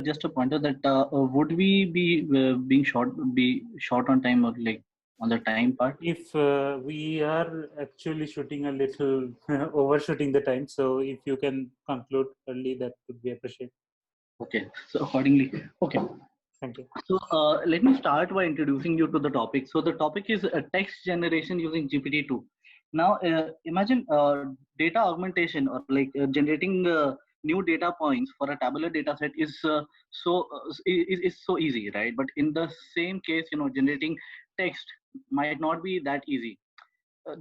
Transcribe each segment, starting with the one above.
just a pointer that would we be short on time, or like on the time part? If we are actually shooting a little overshooting the time, so if you can conclude early, that would be appreciated. Okay, so accordingly, okay. Thank you. So let me start by introducing you to the topic. So the topic is text generation using GPT-2. Now imagine data augmentation, or like generating new data points for a tabular data set is is so easy, right? But in the same case, generating text might not be that easy.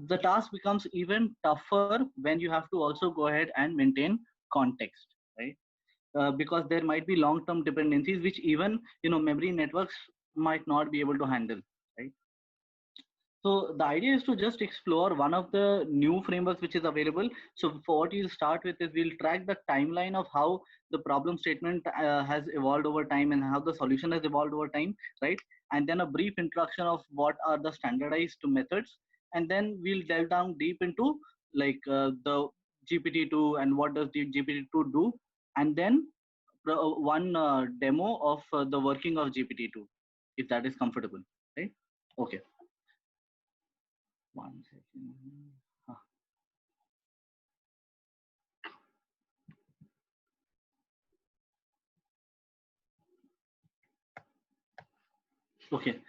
The task becomes even tougher when you have to also go ahead and maintain context, right? Because there might be long-term dependencies which even memory networks might not be able to handle, right? So the idea is to just explore one of the new frameworks which is available. So for what we'll start with is we'll track the timeline of how the problem statement has evolved over time and how the solution has evolved over time, right? And then a brief introduction of what are the standardized methods, and then we'll delve down deep into like the GPT-2 and what does the GPT-2 do, and then one demo of the working of GPT-2, if that is comfortable, right? Okay. 1 second. Ah. Okay.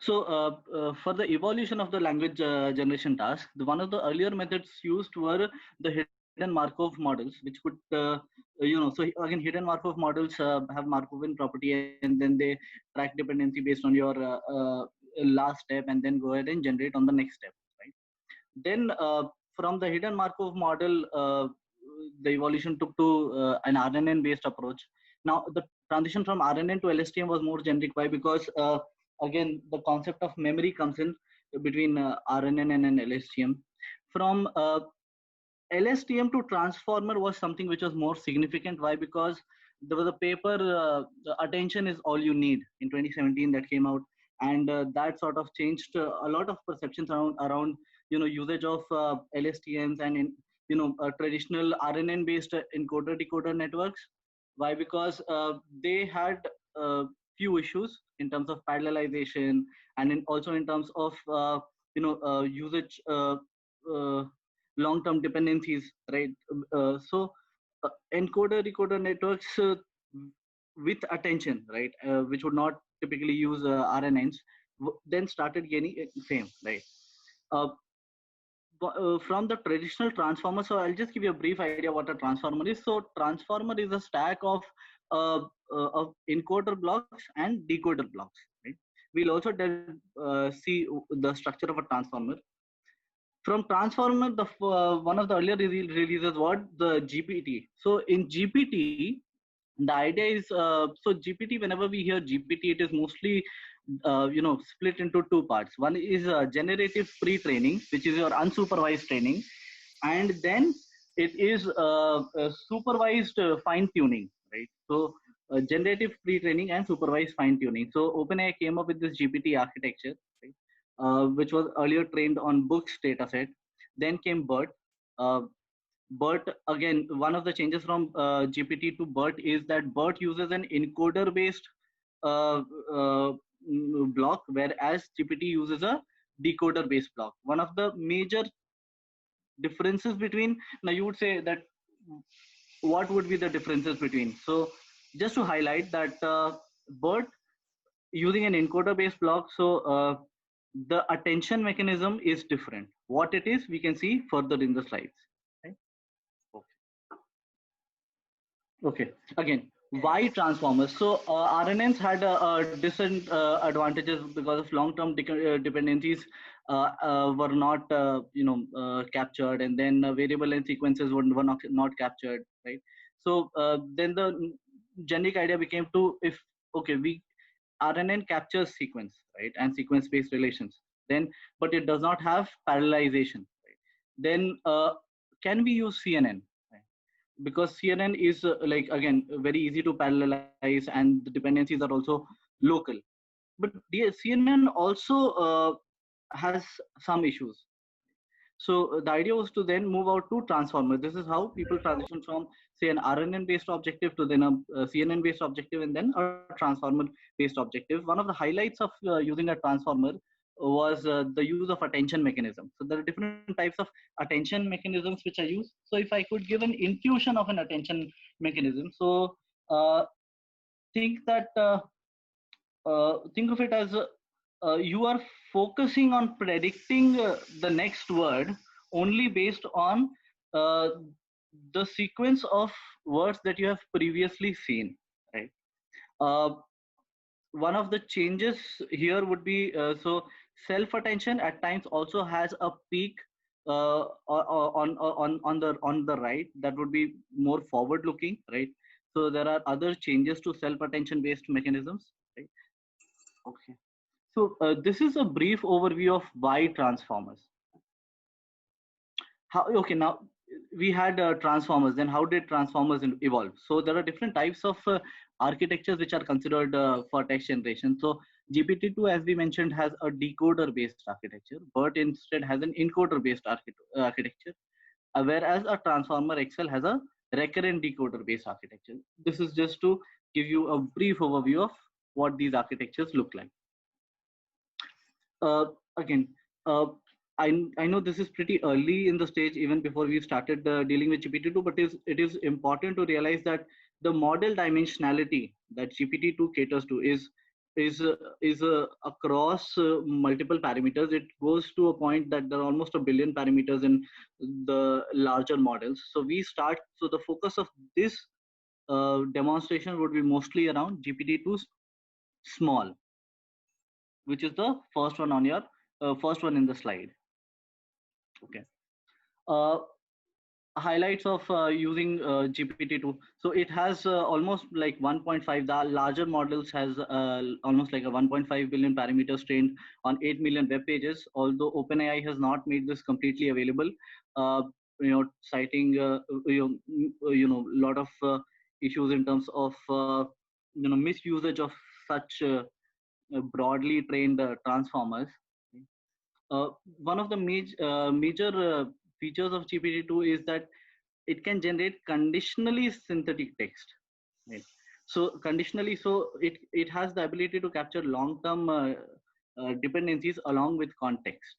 So for the evolution of the language generation task, one of the earlier methods used were the hidden Markov models, which could, so again, hidden Markov models have Markovian property, and then they track dependency based on your last step, and then go ahead and generate on the next step, right? Then from the hidden Markov model, the evolution took to an RNN based approach. Now the transition from RNN to LSTM was more generic. Why? Because again, the concept of memory comes in between RNN and an LSTM. From LSTM to transformer was something which was more significant. Why? Because there was a paper, Attention is All You Need, in 2017 that came out, and that sort of changed a lot of perceptions around usage of LSTMs and traditional RNN based encoder decoder networks. Why? Because they had few issues in terms of parallelization, and also in terms of usage, long-term dependencies, right? So encoder decoder networks with attention, right, which would not typically use RNNs, then started gaining fame, right? uh, from the traditional transformer, so I'll just give you a brief idea what a transformer is. So transformer is a stack of encoder blocks and decoder blocks, right? We'll also see the structure of a transformer. From transformer, the one of the earlier releases was the GPT. So in GPT, the idea is, so GPT, whenever we hear GPT, it is mostly split into two parts. One is generative pre-training, which is your unsupervised training, and then it is supervised fine-tuning, right? So generative pre-training and supervised fine-tuning. So OpenAI came up with this GPT architecture, right? Which was earlier trained on books dataset. Then came BERT. BERT, again, one of the changes from GPT to BERT is that BERT uses an encoder-based block, whereas GPT uses a decoder-based block. One of the major differences between, now you would say that what would be the differences between? So just to highlight that BERT using an encoder based block, so the attention mechanism is different. What it is, we can see further in the slides, right? Okay, again, why transformers? So RNNs had different advantages because of long-term dependencies were not captured, and then variable length sequences were not captured, right? So then the generic idea became to, if okay, RNN captures sequence, right, and sequence-based relations, then, but it does not have parallelization, right? Then can we use CNN? Because CNN is like, again, very easy to parallelize, and the dependencies are also local. But the CNN also has some issues. So the idea was to then move out to transformer. This is how people transition from, say, an RNN based objective to then a CNN based objective, and then a transformer based objective. One of the highlights of using a transformer was the use of attention mechanism. So there are different types of attention mechanisms which are used. So if I could give an intuition of an attention mechanism, so uh, think that think of it as you are focusing on predicting the next word only based on uh, the sequence of words that you have previously seen, right? uh, One of the changes here would be self attention at times also has a peak on the right, that would be more forward looking, right? So there are other changes to self attention based mechanisms, right? Okay. So this is a brief overview of why transformers. Okay, now we had transformers. Then how did transformers evolve? So there are different types of architectures which are considered for text generation. So GPT-2, as we mentioned, has a decoder-based architecture. BERT instead has an encoder-based architecture, whereas a transformer XL has a recurrent decoder-based architecture. This is just to give you a brief overview of what these architectures look like. Again, uh, I know this is pretty early in the stage, even before we started dealing with GPT-2, but it is important to realize that the model dimensionality that GPT-2 caters to is across multiple parameters. It goes to a point that there are almost a billion parameters in the larger models. So the focus of this demonstration would be mostly around GPT-2 small, which is the first one on your first one in the slide. Okay. Uh, Highlights of using GPT-2. So it has almost like 1.5. The larger models has almost like a 1.5 billion parameters trained on 8 million web pages. Although OpenAI has not made this completely available, uh, citing a lot of issues in terms of misusage of such broadly trained transformers. Uh, One of the major features of GPT-2 is that it can generate conditionally synthetic text. Right? So conditionally, so it has the ability to capture long-term dependencies along with context.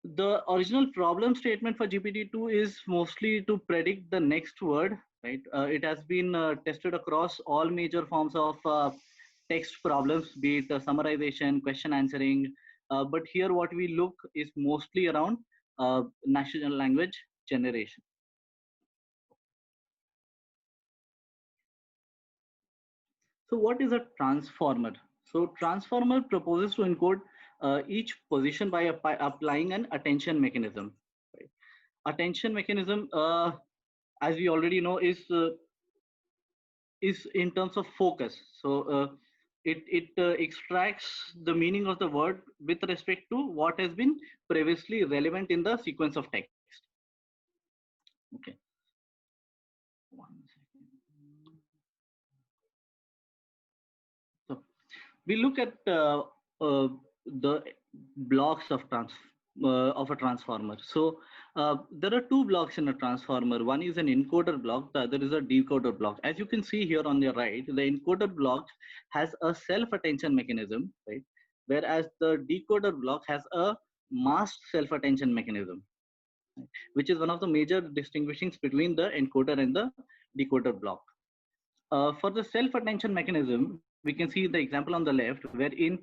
The original problem statement for GPT-2 is mostly to predict the next word, right? It has been tested across all major forms of text problems, be it summarization, question answering. But here, what we look is mostly around natural language generation. So what is a transformer? So transformer proposes to encode each position by applying an attention mechanism. Right? Attention mechanism, as we already know, is in terms of focus. So it extracts the meaning of the word with respect to what has been previously relevant in the sequence of text. Okay. One second. So we look at the blocks of a transformer. So there are two blocks in a transformer. One is an encoder block, the other is a decoder block. As you can see here on the right, the encoder block has a self-attention mechanism, right? Whereas the decoder block has a masked self-attention mechanism, which is one of the major distinguishings between the encoder and the decoder block. For the self-attention mechanism, we can see the example on the left, wherein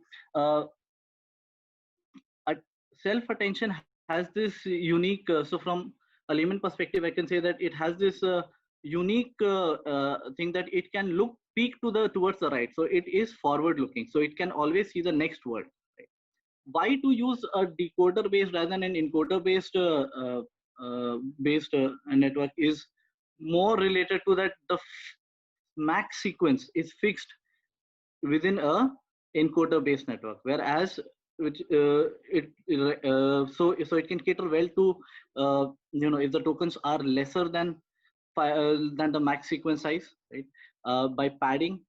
self-attention has this unique, so from a layman perspective, I can say that it has this unique thing that it can peek towards the right. So it is forward looking. So it can always see the next word. Right? Why to use a decoder based rather than an encoder based network is more related to that the max sequence is fixed within a encoder based network, whereas which so it can cater well to if the tokens are lesser than the max sequence size, right? By padding.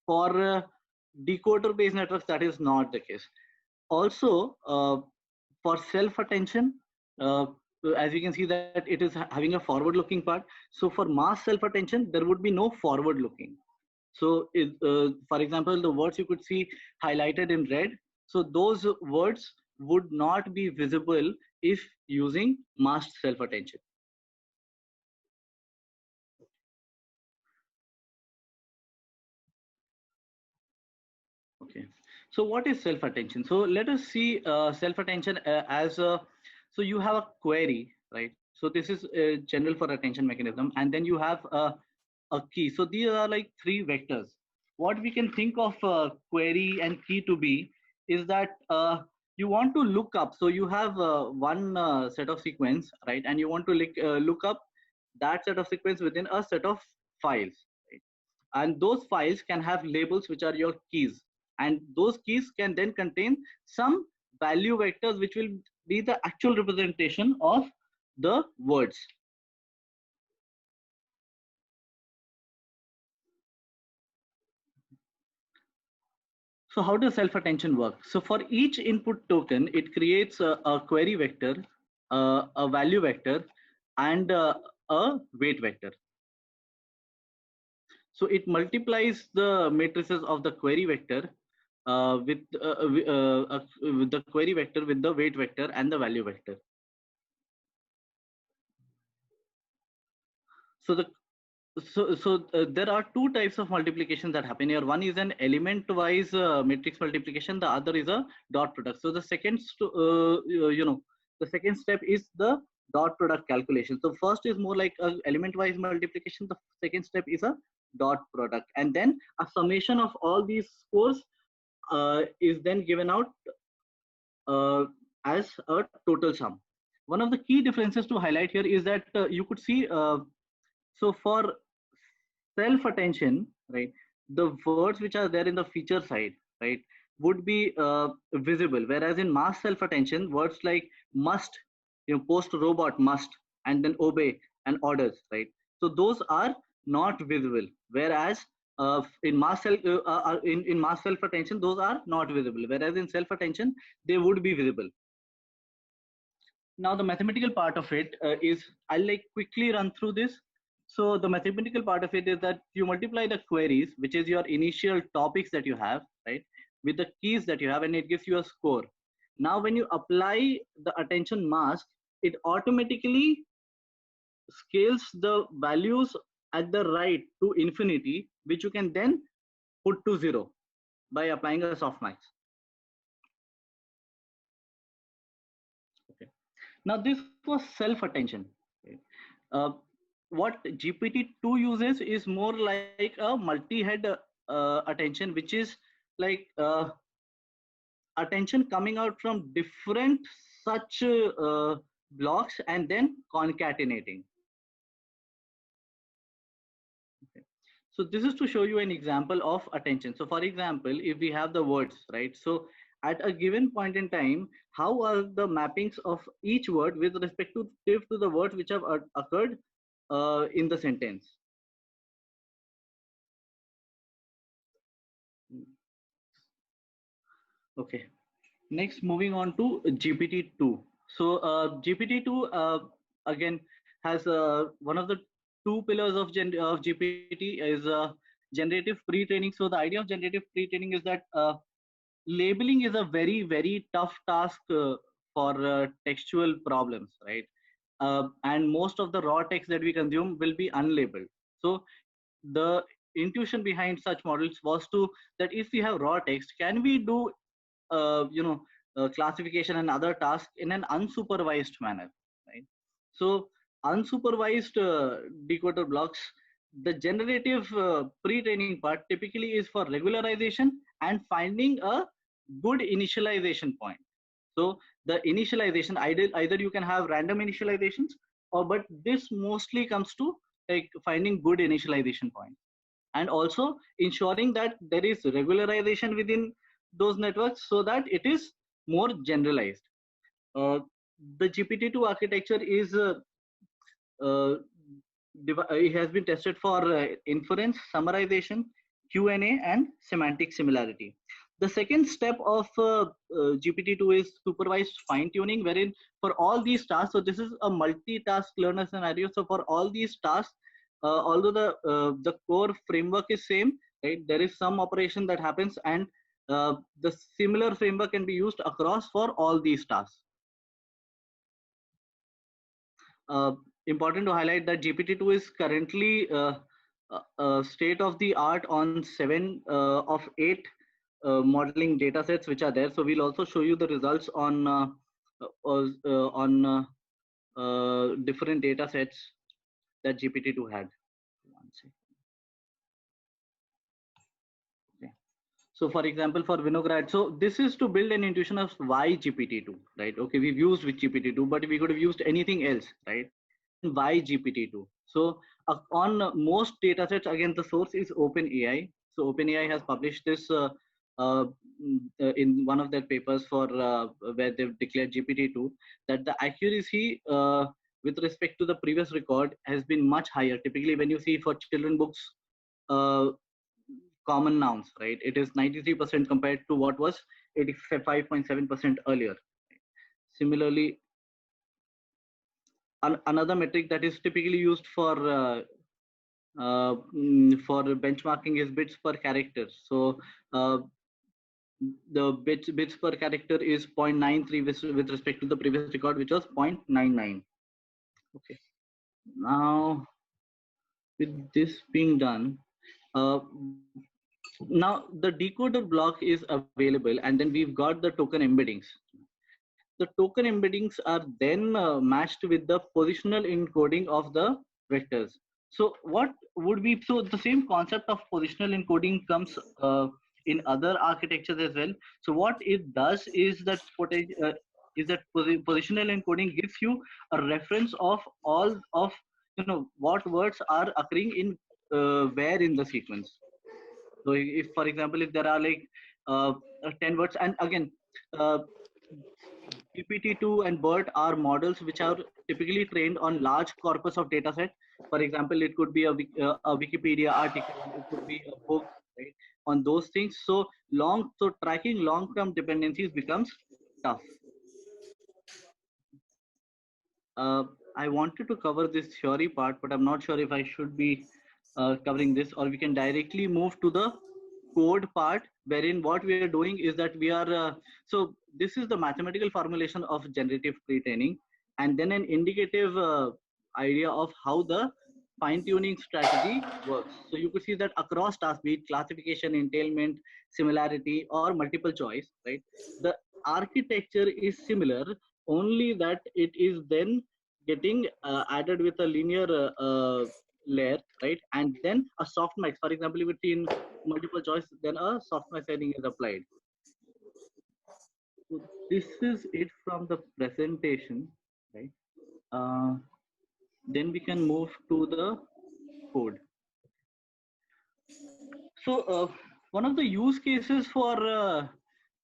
For decoder based networks, that is not the case. Also, for self-attention, as you can see that it is having a forward-looking part. So for mass self-attention, there would be no forward-looking. So for example, the words you could see highlighted in red, so those words would not be visible if using masked self-attention. Okay, so what is self-attention? So let us see self-attention as a, so you have a query, right? So this is general for attention mechanism, and then you have a key. So these are like three vectors. What we can think of query and key to be is that you want to look up. So you have one set of sequence, right? And you want to look up that set of sequence within a set of files, right? And those files can have labels which are your keys, and those keys can then contain some value vectors which will be the actual representation of the words. So how does self-attention work? So for each input token, it creates a query vector, a value vector, and a weight vector. So it multiplies the matrices of the query vector with the query vector with the weight vector and the value vector. So there are two types of multiplication that happen here. One is an element wise matrix multiplication, the other is a dot product. So the second the second step is the dot product calculation. So first is more like a element wise multiplication, the second step is a dot product, and then a summation of all these scores is then given out as a total sum. One of the key differences to highlight here is that you could see so for self-attention, right, the words which are there in the feature side, right, would be visible, whereas in mass self-attention, words like must, post robot must, and then obey and orders, right, so those are not visible, whereas in mass self-attention those are not visible, whereas in self-attention they would be visible. Now the mathematical part of it is, I'll like quickly run through this. So the mathematical part of it is that you multiply the queries, which is your initial topics that you have, right, with the keys that you have, and it gives you a score. Now when you apply the attention mask, it automatically scales the values at the right to infinity, which you can then put to 0 by applying a softmax. Okay. Now this was self-attention. Okay. What GPT-2 uses is more like a multi-head attention, which is like attention coming out from different such blocks and then concatenating. Okay. So this is to show you an example of attention. So for example, if we have the words, right? So at a given point in time, how are the mappings of each word with respect to the words which have occurred in the sentence? Okay. Next, moving on to GPT-2. So GPT-2 again has one of the two pillars of GPT is generative pre-training. So the idea of generative pre-training is that labeling is a very tough task for textual problems, right? And most of the raw text that we consume will be unlabeled. So the intuition behind such models was to that if we have raw text, can we do classification and other tasks in an unsupervised manner, right? So unsupervised decoder blocks, the generative pre-training part typically is for regularization and finding a good initialization point. So the initialization, either you can have random initializations, or but this mostly comes to like finding good initialization points, and also ensuring that there is regularization within those networks so that it is more generalized. The GPT-2 architecture is it has been tested for inference, summarization, Q&A, and semantic similarity. The second step of GPT-2 is supervised fine-tuning, wherein for all these tasks, so this is a multitask learner scenario. So for all these tasks, although the core framework is same, right? There is some operation that happens, and the similar framework can be used across for all these tasks. Important to highlight that GPT-2 is currently state of the art on 7 of 8 modeling data sets which are there. So we'll also show you the results on different data sets that GPT-2 had. One second. Okay. So for example, for Vinograd, so this is to build an intuition of why GPT-2, right? Okay, we've used with GPT-2, but we could have used anything else, right? Why GPT-2? So on most data sets, again, the source is OpenAI. So OpenAI has published this in one of their papers for where they've declared GPT-2 that the accuracy with respect to the previous record has been much higher. Typically, when you see for children books, common nouns, right? It is 93% compared to what was 85.7% earlier. Similarly, another metric that is typically used for benchmarking is bits per character. So the bits per character is 0.93 with respect to the previous record, which was 0.99. Okay. Now, with this being done, now the decoder block is available, and then we've got the token embeddings. The token embeddings are then matched with the positional encoding of the vectors. So what would be, so the same concept of positional encoding comes in other architectures as well. So what it does is that positional encoding gives you a reference of all of what words are occurring in where in the sequence. So if, for example, if there are like 10 words, and again, GPT-2 and BERT are models which are typically trained on large corpus of data set. For example, it could be a Wikipedia article, it could be a book, right? On those things. So tracking long-term dependencies becomes tough. I wanted to cover this theory part, but I'm not sure if I should be covering this, or we can directly move to the code part, wherein what we are doing is that we are so this is the mathematical formulation of generative pre-training, and then an indicative idea of how the fine-tuning strategy works. So you could see that across tasks, be it classification, entailment, similarity, or multiple choice, right? The architecture is similar, only that it is then getting added with a linear layer, right? And then a softmax, for example, between multiple choice, then a softmax setting is applied. So this is it from the presentation, right? Then we can move to the code. So one of the use cases for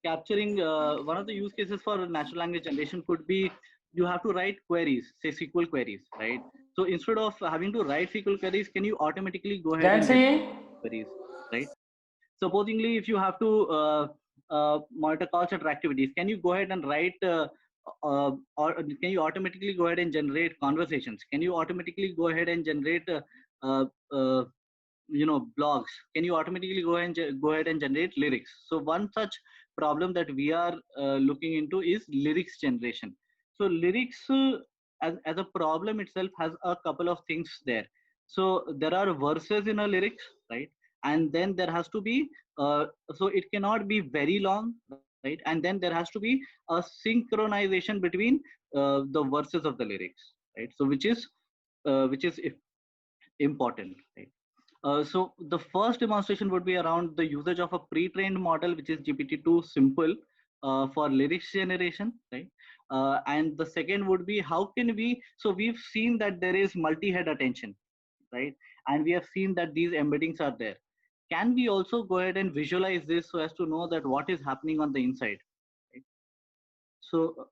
capturing one of the use cases for natural language generation could be you have to write queries, say SQL queries, right? So instead of having to write SQL queries, can you automatically go ahead and generate queries, right? Supposingly, if you have to monitor call center activities, can you go ahead and write or can you automatically go ahead and generate conversations? Can you automatically go ahead and generate blogs? Can you automatically go ahead and generate lyrics? So one such problem that we are looking into is lyrics generation. So lyrics as a problem itself has a couple of things there. So there are verses in a lyrics, right? And then there has to be so it cannot be very long, right? And then there has to be a synchronization between the verses of the lyrics, right? So which is important, right? So the first demonstration would be around the usage of a pre-trained model, which is GPT-2 Simple for lyrics generation, right? And the second would be how can we, so we've seen that there is multi-head attention, right? And we have seen that these embeddings are there. Can we also go ahead and visualize this so as to know that what is happening on the inside, right? So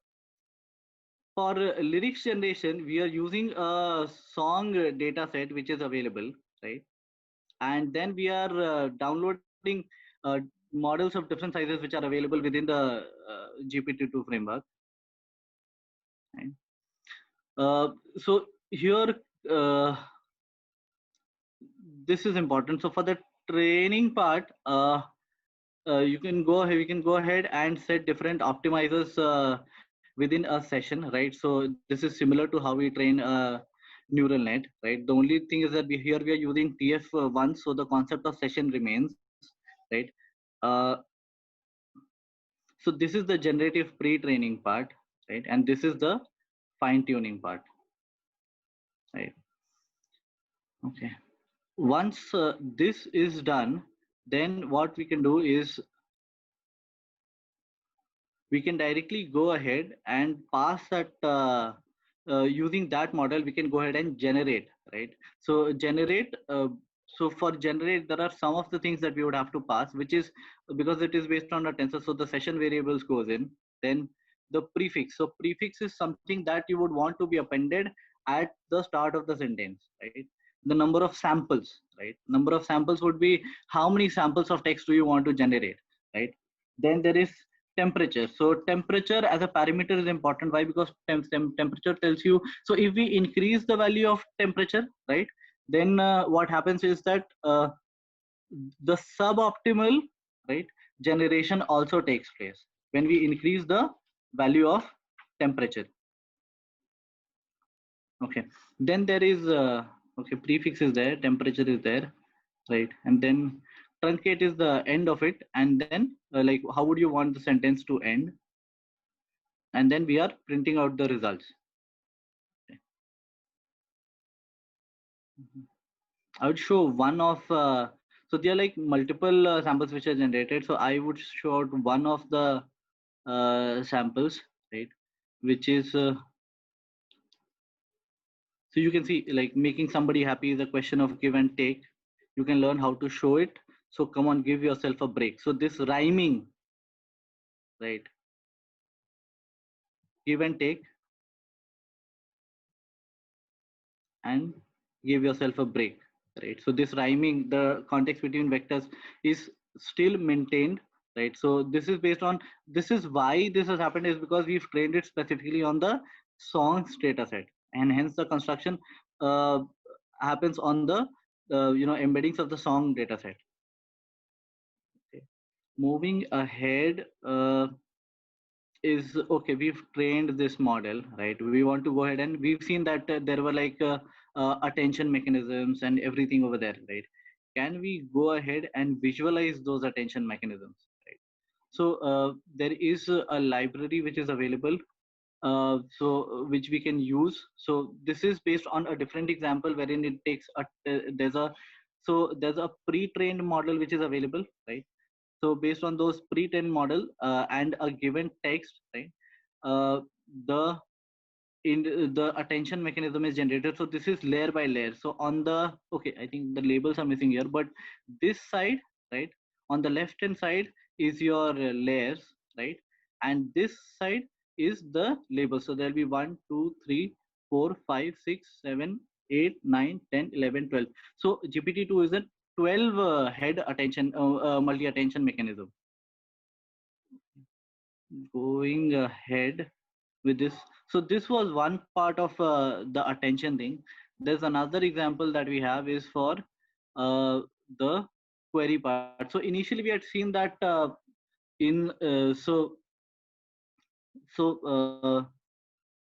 for lyrics generation, we are using a song data set which is available, right? And then we are downloading models of different sizes which are available within the GPT-2 framework. Right? So here, this is important. So for the training part, you can go ahead. We can go ahead and set different optimizers within a session, right? So this is similar to how we train a neural net, right? The only thing is that here we are using TF1, so the concept of session remains, right? Uh, so this is the generative pre-training part, right? And this is the fine-tuning part, right? Okay. Once this is done, then what we can do is we can directly go ahead and pass that using that model. We can go ahead and generate, right? So generate. So for generate, there are some of the things that we would have to pass, which is because it is based on a tensor. So the session variables goes in. Then the prefix. So prefix is something that you would want to be appended at the start of the sentence, right? The number of samples, right? Number of samples would be how many samples of text do you want to generate, right? Then there is temperature. So temperature as a parameter is important. Why? Because temperature tells you. So if we increase the value of temperature, right, then what happens is that the suboptimal, right, generation also takes place when we increase the value of temperature. Okay. Then there is okay, prefix is there, temperature is there, right? And then truncate is the end of it. And then like how would you want the sentence to end? And then we are printing out the results. Okay. I would show one of so there are like multiple samples which are generated. So I would show out one of the samples, right, which is so you can see like making somebody happy is a question of give and take. You can learn how to show it. So come on, give yourself a break. So this rhyming, right, give and take, and give yourself a break, right? So this rhyming, the context between vectors is still maintained, right? So this is based on, this is why this has happened is because we've trained it specifically on the songs data set, and hence the construction uh, happens on the embeddings of the song data set. Okay. Moving ahead, is okay, we've trained this model, right? We want to go ahead and we've seen that there were like attention mechanisms and everything over there, right? Can we go ahead and visualize those attention mechanisms, right? So there is a library which is available, which we can use. So this is based on a different example wherein it takes there's a pre-trained model which is available, right? So based on those pre-trained model and a given text, right, uh, the the attention mechanism is generated. So this is layer by layer. So on the, okay, I think the labels are missing here, but this side, right, on the left hand side is your layers, right, and this side is the label. So there'll be 1 2 3 4 5 6 7 8 9 10 11 12. So GPT-2 is a 12 head attention multi attention mechanism. Going ahead with this, so this was one part of the attention thing. There's another example that we have is for the query part. So initially we had seen that in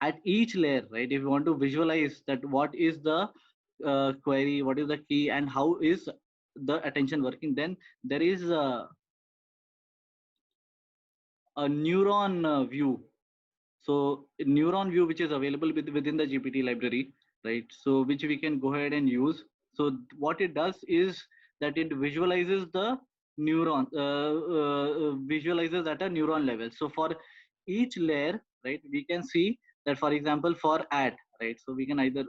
at each layer, right, if you want to visualize that what is the query, what is the key, and how is the attention working, then there is a neuron view. So neuron view, which is available within the GPT library, right? So which we can go ahead and use. So what it does is that it visualizes the neuron, visualizes at a neuron level. So for each layer, right, we can see that, for example, for at, right? So we can either,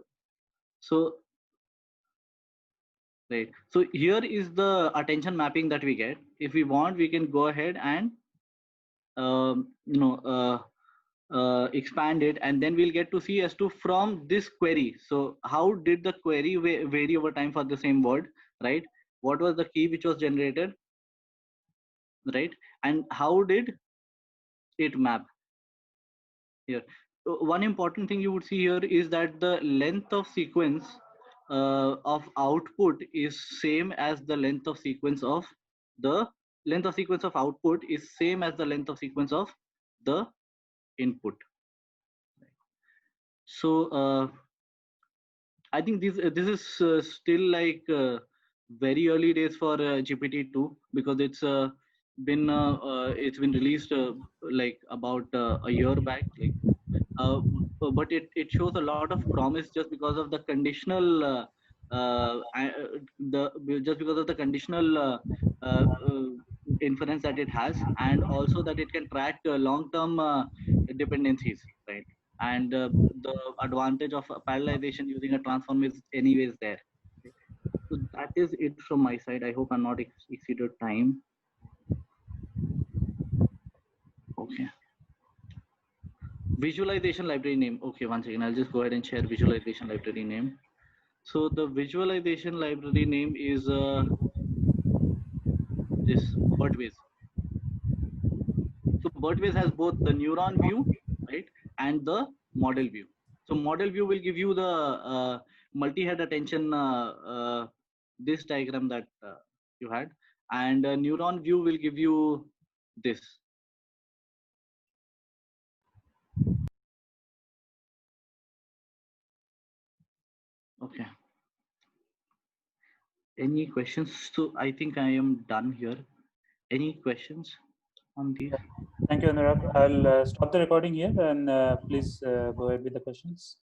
so, right. So here is the attention mapping that we get. If we want, we can go ahead and, um, you know, uh, expand it, and then we'll get to see as to from this query, so how did the query vary over time for the same word, right? What was the key which was generated, right? And how did it map here? One important thing you would see here is that the length of sequence of output is same as the length of sequence of the length of sequence of output is same as the length of sequence of the input. So I think this is still like very early days for GPT-2 because it's been released like about a year back, like but it shows a lot of promise just because of the conditional just because of the conditional uh, uh, inference that it has, and also that it can track long-term dependencies, right? And the advantage of parallelization using a transform is anyways there. Okay. So that is it from my side. I hope I'm not exceeded time. Okay. Visualization library name. Okay, once again, I'll just go ahead and share visualization library name. So the visualization library name is this Birdways. So Birdways has both the neuron view, right, and the model view. So model view will give you the multi-head attention, this diagram that you had, and neuron view will give you this. Okay. Any questions? So I think I am done here. Any questions on these? Thank you, Anurag. I'll stop the recording here and please go ahead with the questions.